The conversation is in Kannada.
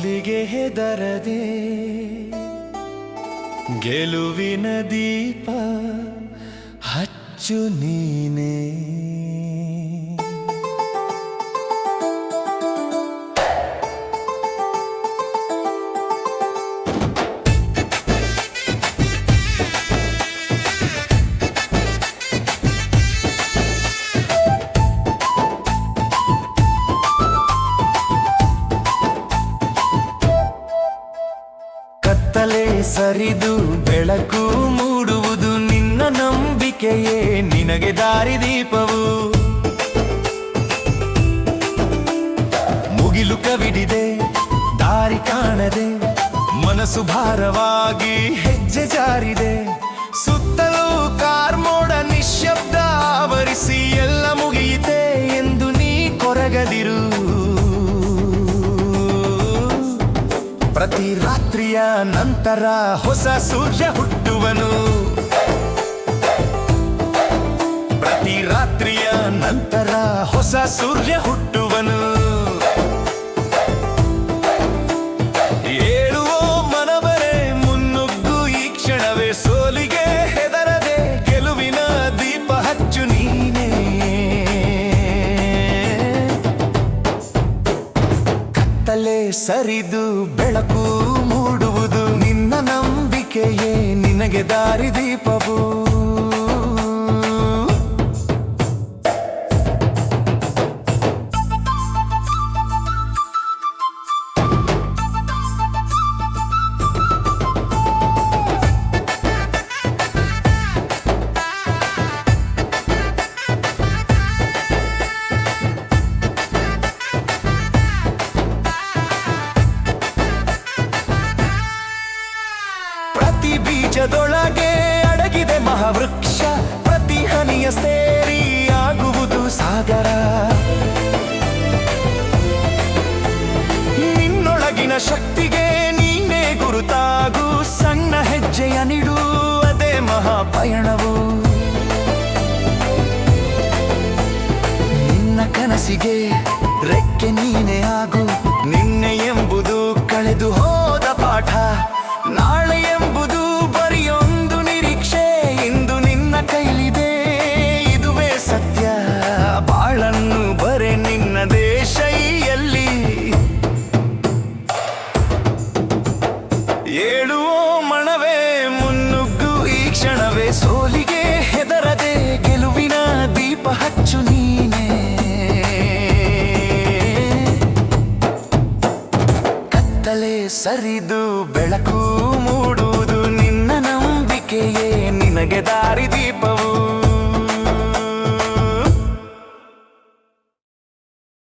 ಸೋಲಿಗೆ ಹೆದರದೆ ಗೆಲುವಿನ ದೀಪ ಹಚ್ಚು ನೀನೇ. ಕತ್ತಲೆ ಸರಿದು ಬೆಳಕು ಮೂಡುವುದು, ನಿನ್ನ ನಂಬಿಕೆಯೇ ನಿನಗೆ ದಾರಿದೀಪವು. ಮುಗಿಲು ಕವಿಡಿದೆ ದಾರಿ ಕಾಣದೆ, ಮನಸ್ಸು ಭಾರವಾಗಿ ಹೆಜ್ಜೆ ಜಾರಿದೆ. ಸುತ್ತಲೂ ಕಾರ್ಮೋಡ ನಿಶ್ಶಬ್ದ ಆವರಿಸಿ ಎಲ್ಲ ಮುಗಿಯಿತೆ ಎಂದು ನೀ ಕೊರಗದಿರು. ಪ್ರತಿ ರಾತ್ರಿಯ ನಂತರ ಹೊಸ ಸೂರ್ಯ ಹುಟ್ಟುವನು. ಪ್ರತಿ ರಾತ್ರಿಯ ನಂತರ ಹೊಸ ಸೂರ್ಯ ಹುಟ್ಟುವನು. ಏಳುವ ಮನವರೇ ಮುನ್ನುಗ್ಗು ಈ ಕ್ಷಣವೇ, ಸೋಲಿಗೆ ಹೆದರದೆ ಗೆಲುವಿನ ದೀಪ ಹಚ್ಚು ನೀನೇ. ಕತ್ತಲೆ ಸರಿದು ಬೆಳಕು ಮೂಡುವುದು, ನಿನ್ನ ನಂಬಿಕೆಯೇ ನಿನಗೆ ದಾರಿದೀಪವು. ಪ್ರತಿ ಬೀಜದೊಳಗೆ ಅಡಗಿದೆ ಮಹಾವೃಕ್ಷ, ಪ್ರತಿ ಹನಿಯ ಸೇರಿ ಆಗುವುದು ಸಾಗರ. ನಿನ್ನೊಳಗಿನ ಶಕ್ತಿಗೆ ನೀನೇ ಗುರುತಾಗು, ಸಣ್ಣ ಹೆಜ್ಜೆಯ ನಿಡು ಅದೇ ಮಹಾಪಯಣವು. ನಿನ್ನ ಕನಸಿಗೆ ರೆಕ್ಕೆ ನೀನೇ ಆಗು, ನಿನ್ನೆ ಎಂಬುದು ಕಳೆದು ಹೋದ ಪಾಠ. ನಾಳೆ ಎಂಬುದು ಬರಿಯೊಂದು ನಿರೀಕ್ಷೆ, ಇಂದು ನಿನ್ನ ಕೈಲಿದೆ ಇದುವೇ ಸತ್ಯ. ಬಾಳನ್ನು ಬರೆ ನಿನ್ನದೇ ಶೈಯಲ್ಲಿ, ಏಳುವ ಮಣವೇ ಮುನ್ನುಗ್ಗು ಈ ಕ್ಷಣವೇ, ಸೋಲಿಗೆ ಹೆದರದೆ ಗೆಲುವಿನ ದೀಪ ಹಚ್ಚು ನೀನೇ. ಕತ್ತಲೆ ಸರಿದು ಬೆಳಕು ಮೂಡುವುದು, ನಿನ್ನ ನಂಬಿಕೆಯೇ ನಿನಗೆ ದಾರಿದೀಪವು.